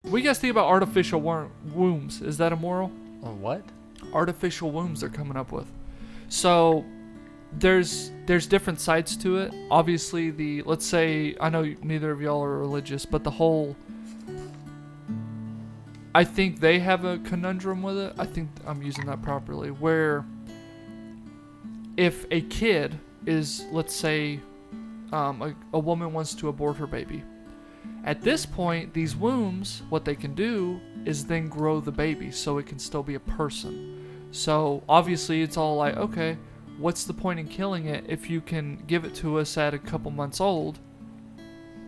What do you guys think about artificial wombs? Is that immoral? What? Artificial wombs they're coming up with. So there's different sides to it. Obviously, let's say, I know neither of y'all are religious, but I think they have a conundrum with it. I think I'm using that properly. Where if a kid is, let's say, a woman wants to abort her baby. At this point, these wombs, what they can do is then grow the baby so it can still be a person. So obviously it's all like, okay, what's the point in killing it if you can give it to us at a couple months old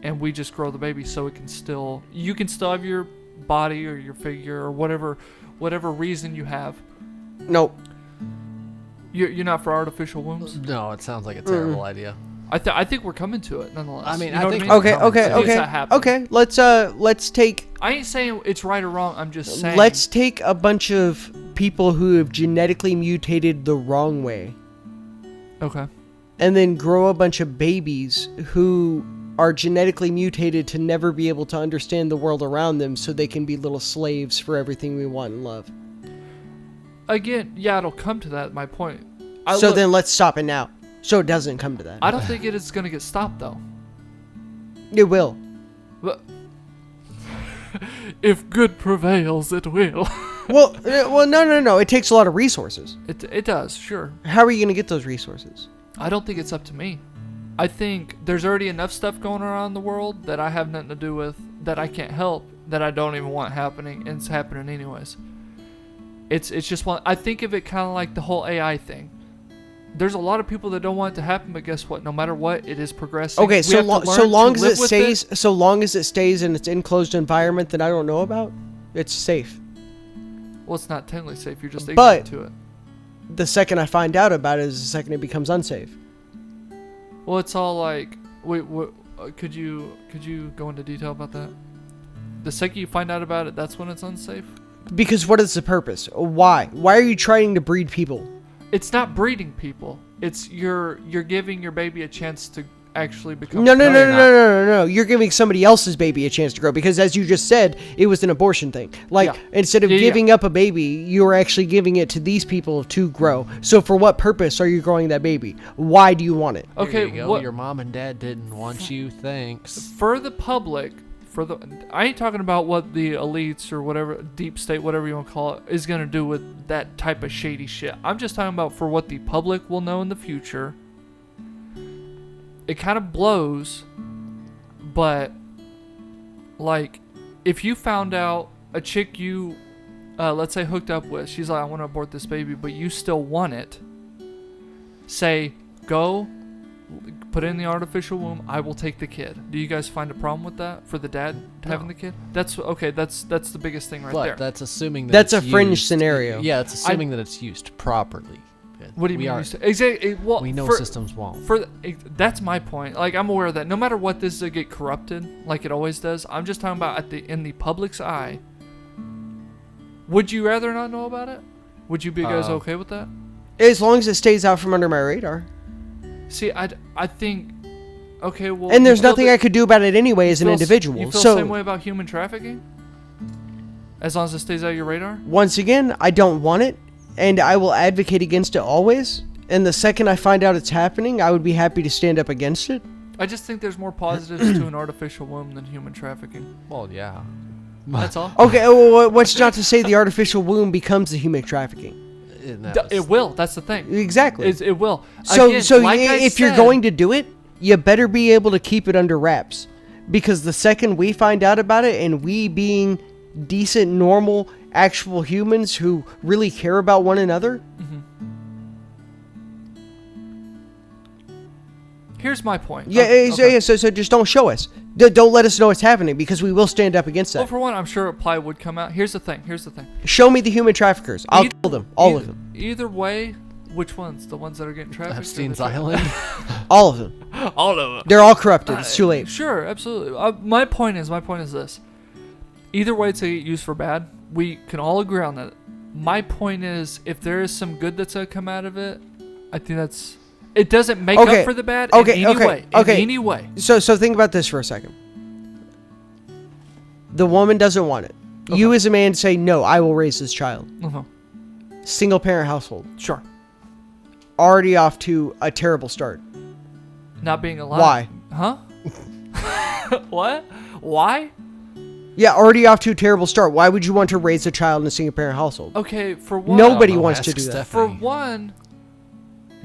and we just grow the baby so you can still have your body or your figure or whatever reason you have. Nope. You're not for artificial wombs? No, it sounds like a terrible idea. I think we're coming to it nonetheless. I mean, you know I think what I mean? Okay. Let's take. I ain't saying it's right or wrong. I'm just saying. Let's take a bunch of people who have genetically mutated the wrong way. Okay. And then grow a bunch of babies who are genetically mutated to never be able to understand the world around them, so they can be little slaves for everything we want and love. Again, yeah, it'll come to that. My point. Then let's stop it now. So it doesn't come to that. I don't think it is going to get stopped, though. It will. But if good prevails, it will. well, no. It takes a lot of resources. It does, sure. How are you going to get those resources? I don't think it's up to me. I think there's already enough stuff going around in the world that I have nothing to do with, that I can't help, that I don't even want happening, and it's happening anyways. It's just one. I think of it kind of like the whole AI thing. There's a lot of people that don't want it to happen, but guess what? No matter what, it is progressing. Okay, so long as it stays in its enclosed environment that I don't know about, it's safe. Well, it's not technically safe. You're just ignorant to it. The second I find out about it is the second it becomes unsafe. Well, it's all like, wait, what? Could you go into detail about that? The second you find out about it, that's when it's unsafe. Because what is the purpose? Why? Why are you trying to breed people? It's not breeding people. It's you're giving your baby a chance to actually become. No. You're giving somebody else's baby a chance to grow, because as you just said, it was an abortion thing. Instead of giving up a baby, you're actually giving it to these people to grow. So for what purpose are you growing that baby? Why do you want it? Okay, you go. Your mom and dad didn't want you. Thanks. For the public. I ain't talking about what the elites or whatever, deep state, whatever you want to call it, is going to do with that type of shady shit. I'm just talking about for what the public will know in the future. It kind of blows, but like, if you found out a chick you, let's say, hooked up with, she's like, I want to abort this baby, but you still want it, say, go put in the artificial womb, I will take the kid. Do you guys find a problem with that for the dad having the kid? That's okay. That's the biggest thing right there. That's assuming that's a fringe scenario. Yeah, it's assuming that it's used properly. What do you mean? Exactly. Well, we know systems won't. That's my point. Like, I'm aware of that. No matter what, this is get corrupted, like it always does. I'm just talking about in the public's eye. Would you rather not know about it? Would you be guys okay with that? As long as it stays out from under my radar. See, I think, okay, well... And there's nothing I could do about it anyway as an individual. You feel the same way about human trafficking? As long as it stays out of your radar? Once again, I don't want it, and I will advocate against it always. And the second I find out it's happening, I would be happy to stand up against it. I just think there's more positives to an artificial womb than human trafficking. Well, yeah. That's all? Okay, well, what's not to say the artificial womb becomes the human trafficking? It will. That's the thing. Exactly. It will. So if you're going to do it, you better be able to keep it under wraps. Because the second we find out about it, and we being decent, normal, actual humans who really care about one another... Here's my point. So just don't show us. Don't let us know it's happening, because we will stand up against that. Well, for one, I'm sure it probably would come out. Here's the thing. Show me the human traffickers. I'll kill them. All of them. Either way, which ones? The ones that are getting trafficked? Epstein's Island? All of them. All of them. They're all corrupted. It's too late. Sure, absolutely. My point is this. Either way, it's used for bad. We can all agree on that. My point is, if there is some good that's going to come out of it, I think that's... It doesn't make up for the bad in any way. In any way. So think about this for a second. The woman doesn't want it. Okay. You as a man say, no, I will raise this child. Uh-huh. Single parent household. Sure. Already off to a terrible start. Not being allowed. Why? Huh? What? Why? Yeah, already off to a terrible start. Why would you want to raise a child in a single parent household? Okay, for one. Nobody wants to do that. For one,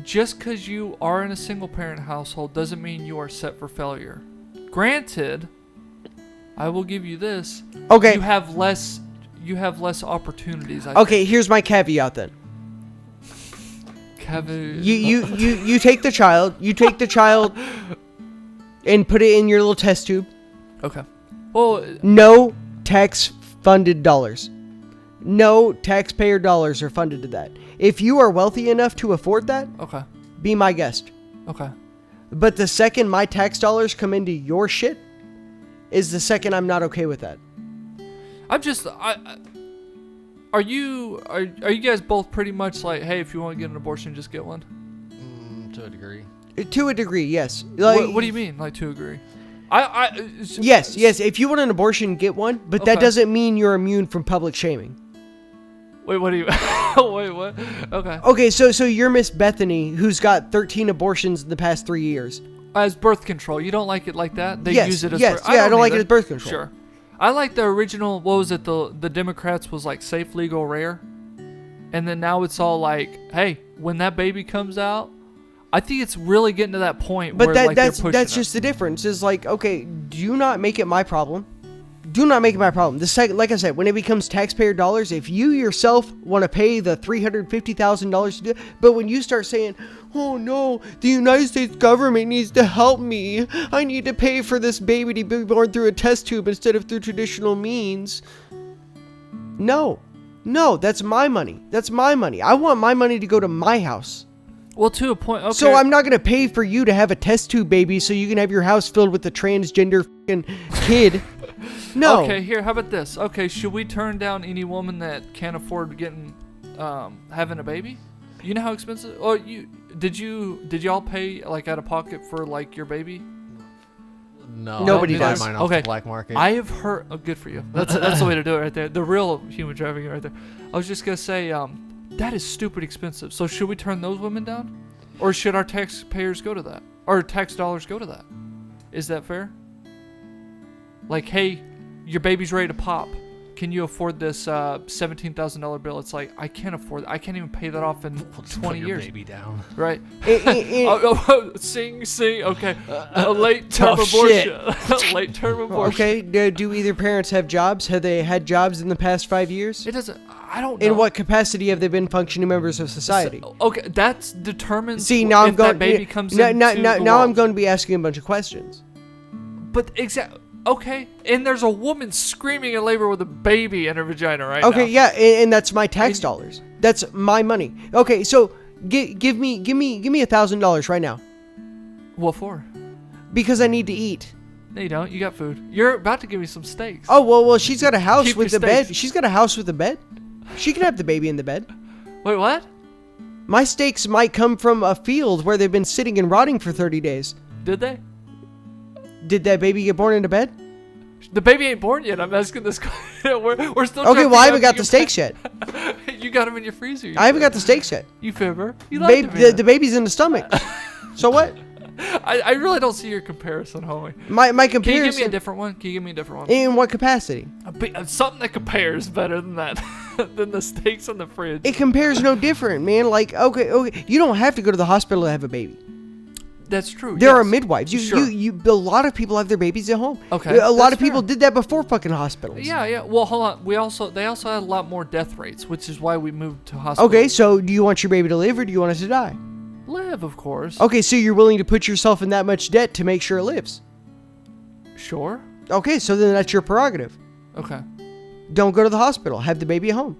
just because you are in a single parent household doesn't mean you are set for failure. Granted, I will give you this. Okay. You have less opportunities. Okay, here's my caveat then. Kevin. You take the child. You take the child and put it in your little test tube. Okay. Well, no tax-funded dollars. No taxpayer dollars are funded to that. If you are wealthy enough to afford that, okay. Be my guest. Okay. But the second my tax dollars come into your shit is the second I'm not okay with that. I'm just are you guys both pretty much like, hey, if you want to get an abortion, just get one? To a degree. To a degree, yes. Like, what do you mean, like, to a degree? Yes. If you want an abortion, get one. But that doesn't mean you're immune from public shaming. Wait, what do you... Wait, what? Okay. Okay, so you're Miss Bethany, who's got 13 abortions in the past 3 years. As birth control. You don't like it like that? They yes, use it as yes, birth... yeah, I don't like it as birth control. Sure. I like the original... What was it? The Democrats was like safe, legal, rare. And then now it's all like, hey, when that baby comes out... I think it's really getting to that point where like, that's they're pushing just the difference. Is like, okay, do not make it my problem. Do not make it my problem. Like I said, when it becomes taxpayer dollars, if you yourself want to pay the $350,000 to do it, but when you start saying, oh no, the United States government needs to help me. I need to pay for this baby to be born through a test tube instead of through traditional means. No, that's my money. That's my money. I want my money to go to my house. Well, to a point, okay. So I'm not going to pay for you to have a test tube baby so you can have your house filled with a transgender fucking kid. No. Okay, here, how about this? Okay, should we turn down any woman that can't afford getting, having a baby? You know how expensive? Oh, did y'all pay like out of pocket for like your baby? No, Nobody I buy does. mine off the black market. I have heard. Oh, good for you. That's the way to do it right there. The real human trafficking right there. I was just gonna say, that is stupid expensive. So should we turn those women down, or should our taxpayers go to that, or tax dollars go to that? Is that fair? Like, hey, your baby's ready to pop. Can you afford this $17,000 bill? It's like, I can't afford it. I can't even pay that off in 20 years. Baby down. Right? Sing. Okay. A late-term abortion. Late-term abortion. Okay. Do either parents have jobs? Have they had jobs in the past 5 years? It doesn't. I don't know. In what capacity have they been functioning members of society? Okay, that's determines. See, now if I'm going. That baby comes now into I'm going to be asking a bunch of questions. But exactly. Okay, and there's a woman screaming in labor with a baby in her vagina right now. Okay, yeah, and that's my tax dollars. That's my money. Okay, so give me $1,000 right now. What for? Because I need to eat. No, you don't. You got food. You're about to give me some steaks. Oh well, she's got a house Keep with your a bed. steaks. She's got a house with a bed. She can have the baby in the bed. Wait, what? My steaks might come from a field where they've been sitting and rotting for 30 days. Did they? Did that baby get born into bed? The baby ain't born yet. I'm asking this question. We're still. Okay, well I haven't got the steaks yet. You got them in your freezer. I haven't got the steaks yet. You fibber. You like The baby's in the stomach. So what? I really don't see your comparison, homie. My Can comparison. you give me a different one? Can you give me a different one? In what capacity? Something that compares better than that, than the steaks in the fridge. It compares no different, man. Like, okay, you don't have to go to the hospital to have a baby. That's true. There are midwives. Sure. A lot of people have their babies at home. Okay. A lot of fair. people did that before fucking hospitals. Yeah. Well, hold on. They also had a lot more death rates, which is why we moved to hospitals. Okay, so do you want your baby to live or do you want it to die? Live, of course. Okay, so you're willing to put yourself in that much debt to make sure it lives. Sure. Okay, so then that's your prerogative. Okay. Don't go to the hospital. Have the baby at home.